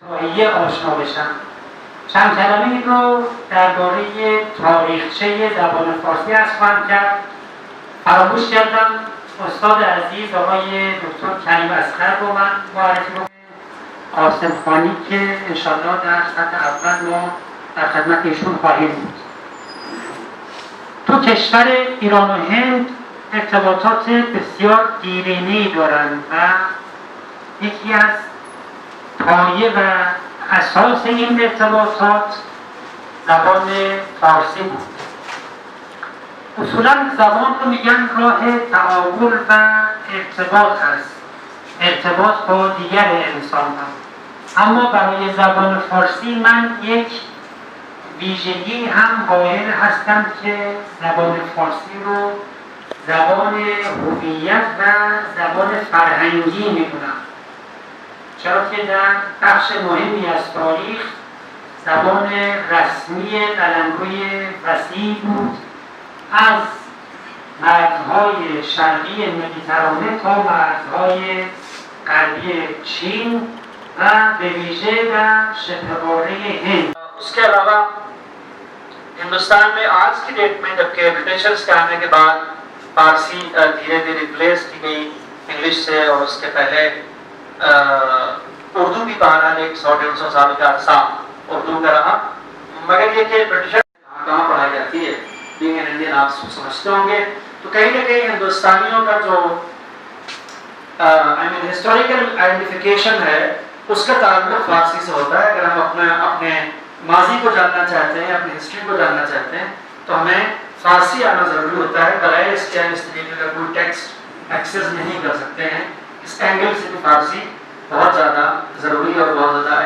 تاییه آشنا بشن. چند کلمه رو درباره تاریخچه زبان فارسی عرض خواهم کرد. فراموش کردم استاد عزیز آقای دکتر کریم اصغر رو من معرفی رو قاسم خانی که انشاءالله در سطح اول ما در خدمت ایشون خواهیم بود. تو کشور ایران و هند ارتباطات بسیار دیرینه‌ای دارند و یکی از پایه و اساس این ارتباطات زبان فارسی بود. اصولا زبان رو میگن راه تعامل و ارتباط هست، ارتباط با دیگر انسان هم. اما برای زبان فارسی من یک ویژگی هم قائل هستم که زبان فارسی رو زبان هویت و زبان فرهنگی میدونم، چرا که در بخش مهمی از تاریخ زبان رسمی قلمروی وسیعی بود، از مرزهای شرقی مدیترانه تا مرزهای غربی چین و به ویژه در شبه‌قاره هند. उसके अलावा हिंदुस्तान में आज की डेट में जबकि ब्रिटिशर्स के आने के बाद फारसी धीरे धीरे रिप्लेस की गई इंग्लिश से, और उसके पहले उर्दू भी बहरहाल 100-150 साल का अरसा उर्दू का रहा, मगर ये कि ब्रिटिशर कहाँ पढ़ाई जाती है बीइंग एन इंडियन आप समझते होंगे। तो कहीं ना कहीं हिंदुस्तानियों का जो आई मीन हिस्टोरिकल आइडेंटिफिकेशन है उसका ताल्लुक फारसी से होता है। अगर हम अपने माजी को जानना चाहते हैं, अपनी हिस्ट्री को जानना चाहते हैं, तो हमें फारसी आना ज़रूरी होता है। बगैर इसके हम इस तरीके का कोई टेक्स्ट एक्सेस नहीं कर सकते हैं। इस एंगल से भी फारसी बहुत ज़्यादा ज़रूरी और बहुत ज़्यादा